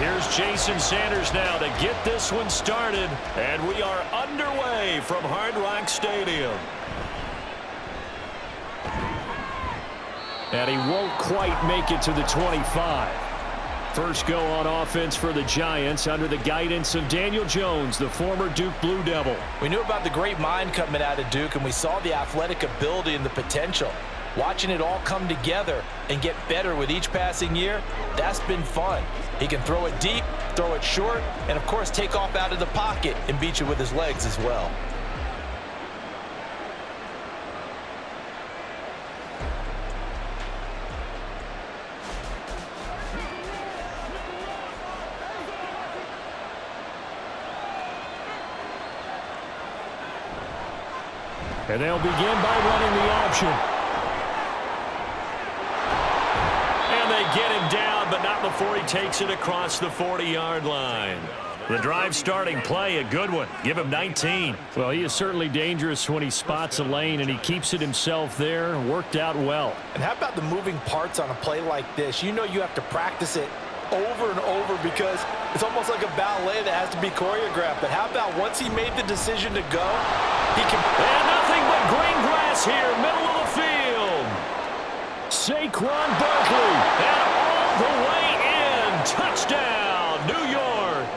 Here's Jason Sanders now to get this one started. And we are underway from Hard Rock Stadium. And he won't quite make it to the 25. First go on offense for the Giants under the guidance of Daniel Jones, the former Duke Blue Devil. We knew about the great mind coming out of Duke, and we saw the athletic ability and the potential. Watching it all come together and get better with each passing year, that's been fun. He can throw it deep, throw it short, and of course take off out of the pocket and beat you with his legs as well. And they'll begin by running the option. And they get him down, but not before he takes it across the 40-yard line. The drive starting play, a good one. Give him 19. Well, he is certainly dangerous when he spots a lane, and he keeps it himself there. Worked out well. And how about the moving parts on a play like this? You know you have to practice it over and over because it's almost like a ballet that has to be choreographed. But how about once he made the decision to go, he can... And nothing but green grass here, middle of the field. Saquon Barkley, and all the way in. Touchdown, New York.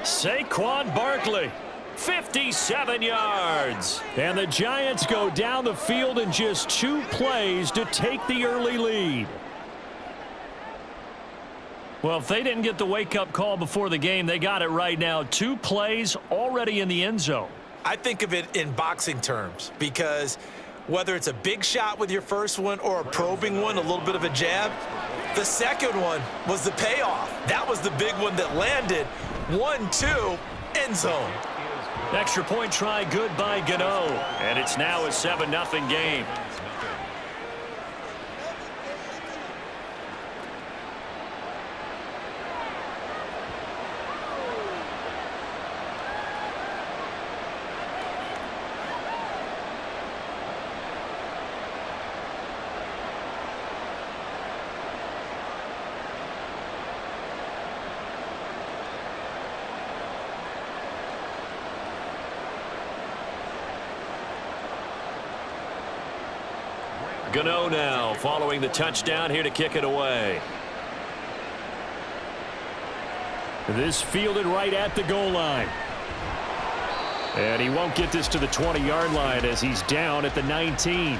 Saquon Barkley, 57 yards. And the Giants go down the field in just 2 plays to take the early lead. Well, if they didn't get the wake-up call before the game, they got it right now. 2 plays already in the end zone. I think of it in boxing terms because whether it's a big shot with your first one or a probing one, a little bit of a jab, the second one was the payoff. That was the big one that landed. 1-2, end zone. Extra point try good by Gano. And it's now a 7-0 game. Gano now following the touchdown here to kick it away. This fielded right at the goal line. And he won't get this to the 20-yard line as he's down at the 19.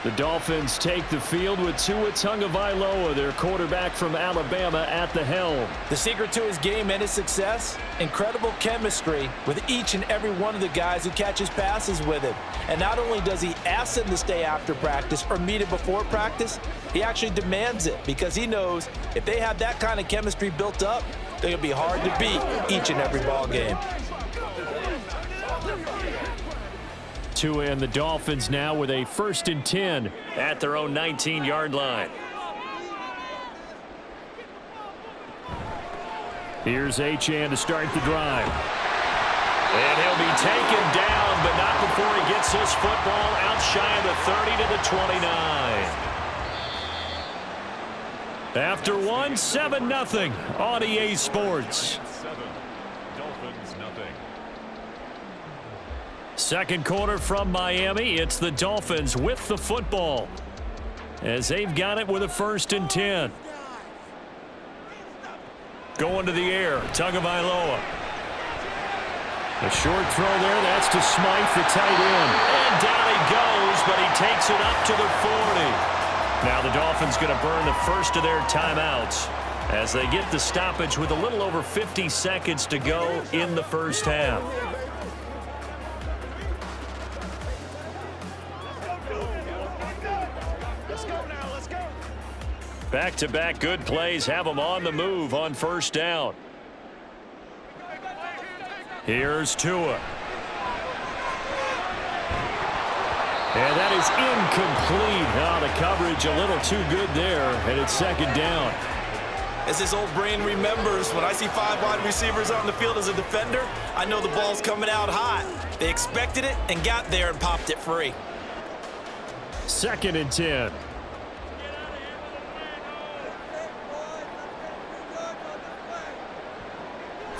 The Dolphins take the field with Tua Tagovailoa, their quarterback from Alabama, at the helm. The secret to his game and his success, incredible chemistry with each and every one of the guys who catches passes with him. And not only does he ask them to stay after practice or meet it before practice, he actually demands it because he knows if they have that kind of chemistry built up, they're going to be hard to beat each and every ball game. Tua and the Dolphins now with a 1st and 10 at their own 19-yard line. Here's Achane to start the drive. And he'll be taken down, but not before he gets his football out shy of the 30 to the 29. After 7-0 on EA Sports. Second quarter from Miami. It's the Dolphins with the football as they've got it with a 1st and 10. Going to the air, Tagovailoa. A short throw there, that's to Smythe, the tight end. And down he goes, but he takes it up to the 40. Now the Dolphins going to burn the first of their timeouts as they get the stoppage with a little over 50 seconds to go in the first half. Back-to-back good plays have them on the move on 1st down. Here's Tua. And that is incomplete. Now the coverage a little too good there, and it's 2nd down. As his old brain remembers, when I see 5 wide receivers on the field as a defender, I know the ball's coming out hot. They expected it and got there and popped it free. 2nd and 10.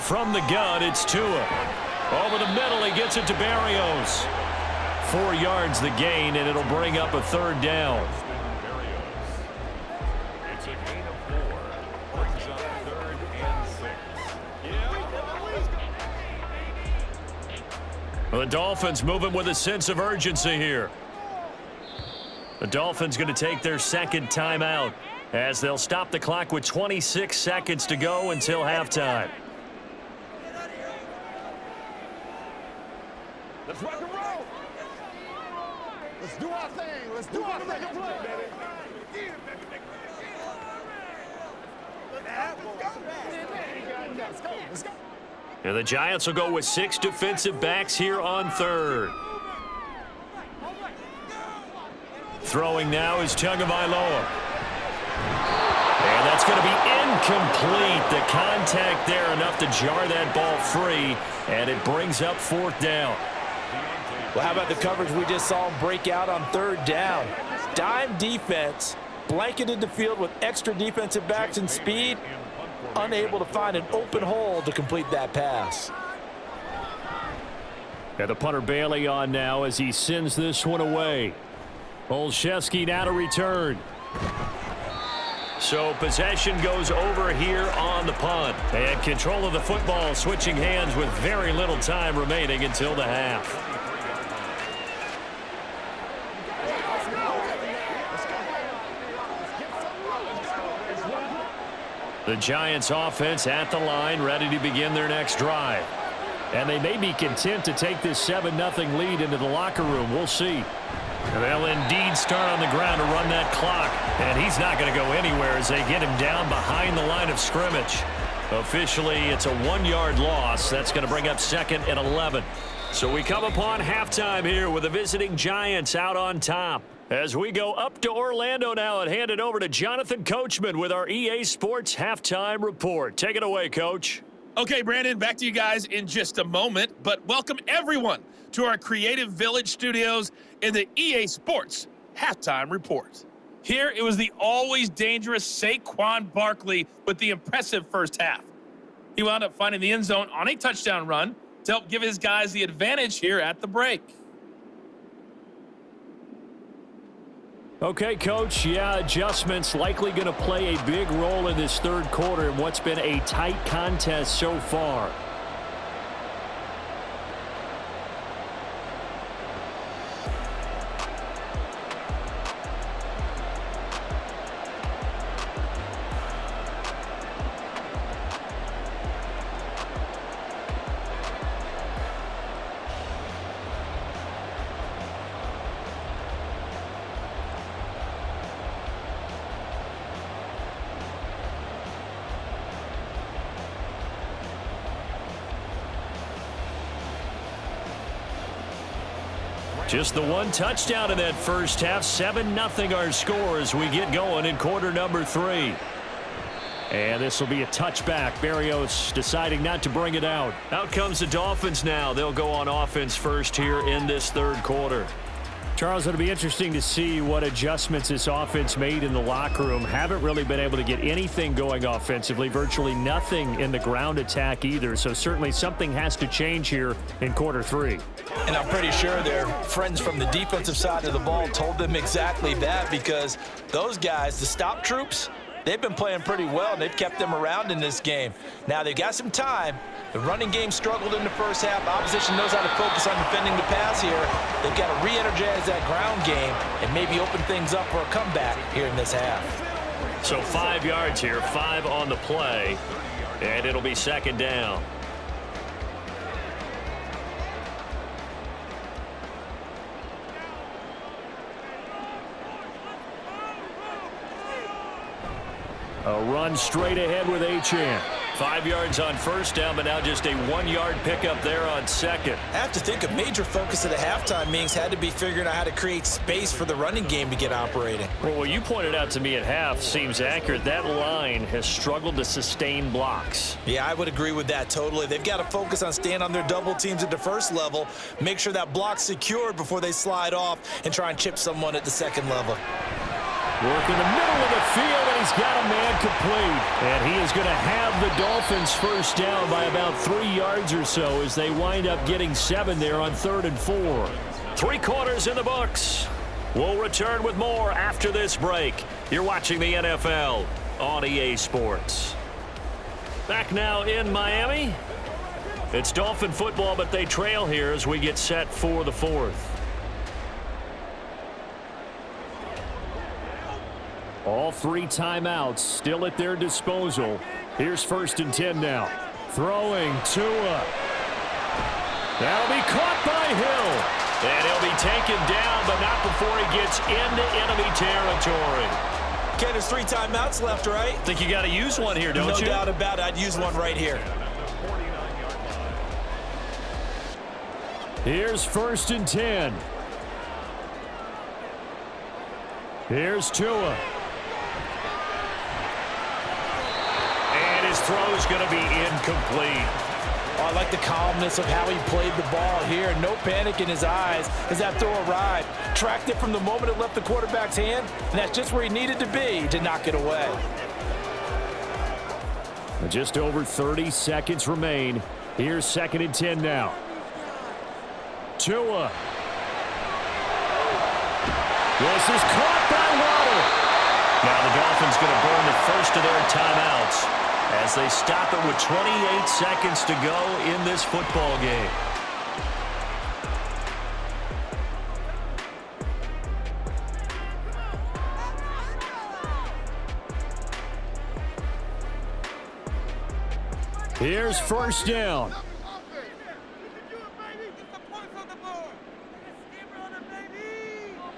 From the gun, it's Tua. Over the middle, he gets it to Berrios. 4 yards the gain, and it'll bring up a third down. It's a gain of 4. Brings up 3rd and 6. The Dolphins moving with a sense of urgency here. The Dolphins going to take their second timeout as they'll stop the clock with 26 seconds to go until halftime. Let's rock and roll. Let's do our thing. Let's do our thing. Let's go. And the Giants will go with 6 defensive backs here on third. Throwing now is Tagovailoa. And that's going to be incomplete. The contact there enough to jar that ball free, and it brings up 4th down. Well, how about the coverage we just saw break out on 3rd down? Dime defense, blanketed the field with extra defensive backs and speed, unable to find an open hole to complete that pass. And the punter Bailey on now as he sends this one away. Olszewski now to return. So possession goes over here on the punt. And control of the football switching hands with very little time remaining until the half. The Giants offense at the line, ready to begin their next drive. And they may be content to take this 7-0 lead into the locker room. We'll see. They'll indeed start on the ground to run that clock. And he's not going to go anywhere as they get him down behind the line of scrimmage. Officially, it's a 1-yard loss. That's going to bring up 2nd and 11. So we come upon halftime here with the visiting Giants out on top. As we go up to Orlando now and hand it over to Jonathan Coachman with our EA Sports Halftime Report. Take it away, Coach. Okay, Brandon, back to you guys in just a moment, but welcome everyone to our Creative Village studios in the EA Sports Halftime Report. Here, it was the always dangerous Saquon Barkley with the impressive first half. He wound up finding the end zone on a touchdown run to help give his guys the advantage here at the break. Okay, Coach, adjustments likely going to play a big role in this third quarter in what's been a tight contest so far. Just the one touchdown in that first half. 7-0 our score as we get going in quarter number 3. And this will be a touchback. Berrios deciding not to bring it out. Out comes the Dolphins now. They'll go on offense first here in this third quarter. Charles, it'll be interesting to see what adjustments this offense made in the locker room. Haven't really been able to get anything going offensively. Virtually nothing in the ground attack either. So certainly something has to change here in quarter 3. And I'm pretty sure their friends from the defensive side of the ball told them exactly that, because those guys, the stop troops, they've been playing pretty well, and they've kept them around in this game. Now, they've got some time. The running game struggled in the first half. Opposition knows how to focus on defending the pass here. They've got to re-energize that ground game and maybe open things up for a comeback here in this half. So 5 yards here, 5 on the play, and it'll be second down. A run straight ahead with Achane. 5 yards on first down, but now just a 1-yard pickup there on second. I have to think a major focus of the halftime meetings had to be figuring out how to create space for the running game to get operating. Well, what you pointed out to me at half seems accurate. That line has struggled to sustain blocks. Yeah, I would agree with that totally. They've got to focus on staying on their double teams at the first level, make sure that block's secured before they slide off and try and chip someone at the second level. Working the middle of the field, and he's got a man complete. And he is going to have the Dolphins first down by about 3 yards or so as they wind up getting 7 there on 3rd and 4. 3 quarters in the books. We'll return with more after this break. You're watching the NFL on EA Sports. Back now in Miami. It's Dolphin football, but they trail here as we get set for the 4th. All 3 timeouts still at their disposal. Here's 1st and 10 now. Throwing Tua. That'll be caught by Hill. And he'll be taken down, but not before he gets into enemy territory. Okay, there's 3 timeouts left, right? Think you got to use one here, don't you? No doubt about it. I'd use one right here. Here's 1st and 10. Here's Tua. And his throw's going to be incomplete. Oh, I like the calmness of how he played the ball here. No panic in his eyes as that throw arrived. Tracked it from the moment it left the quarterback's hand, and that's just where he needed to be to knock it away. Just over 30 seconds remain. Here's 2nd and 10 now. Tua. This is caught by Waddle. Now the Dolphins going to burn the first of their timeouts as they stop it with 28 seconds to go in this football game. Here's 1st down.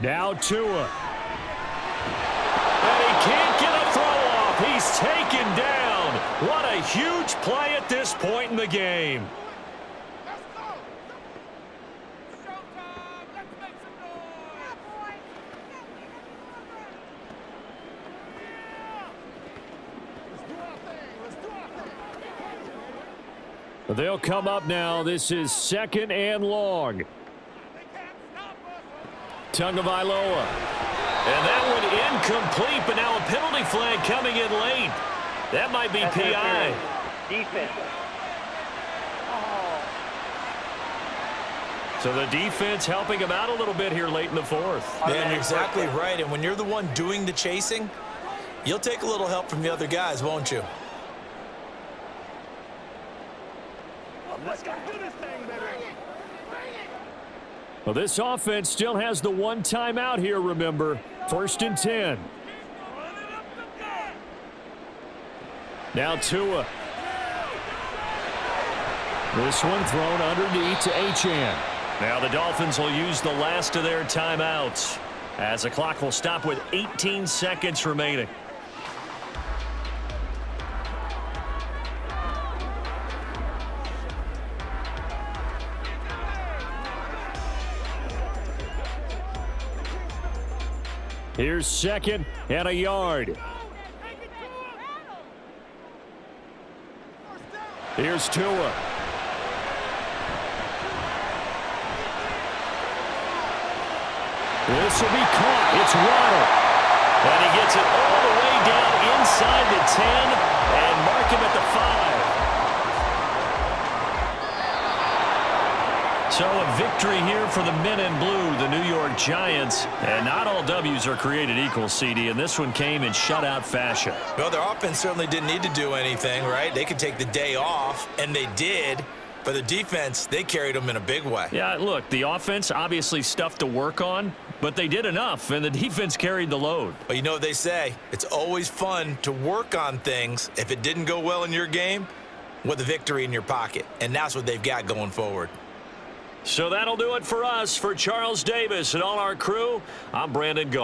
Now Tua. And he can't get a throw off. He's taken down. What a huge play at this point in the game. Let's go. Showtime. Let's make some noise. Let's do our thing. Let's do our thing. They'll come up now. This is 2nd and long. Tagovailoa. And that one incomplete, but now a penalty flag coming in late. That might be PI. Defense. So the defense helping him out a little bit here late in the 4th. Yeah, you're exactly right. And when you're the one doing the chasing, you'll take a little help from the other guys, won't you? Let's go do this thing, baby. Well, this offense still has the 1 timeout here, remember. 1st and 10. Now Tua. This one thrown underneath to Achane. Now the Dolphins will use the last of their timeouts as the clock will stop with 18 seconds remaining. Here's 2nd and a yard. Here's Tua. This will be caught. It's Waddle. And he gets it all the way down inside the 10 and mark him at the 5. So a victory here for the men in blue, the New York Giants. And not all W's are created equal, CD, and this one came in shutout fashion. Well, their offense certainly didn't need to do anything, right? They could take the day off, and they did. But the defense, they carried them in a big way. Yeah, look, the offense obviously stuff to work on, but they did enough, and the defense carried the load. But you know what they say, it's always fun to work on things if it didn't go well in your game with a victory in your pocket. And that's what they've got going forward. So that'll do it for us. For Charles Davis and all our crew, I'm Brandon Gaw.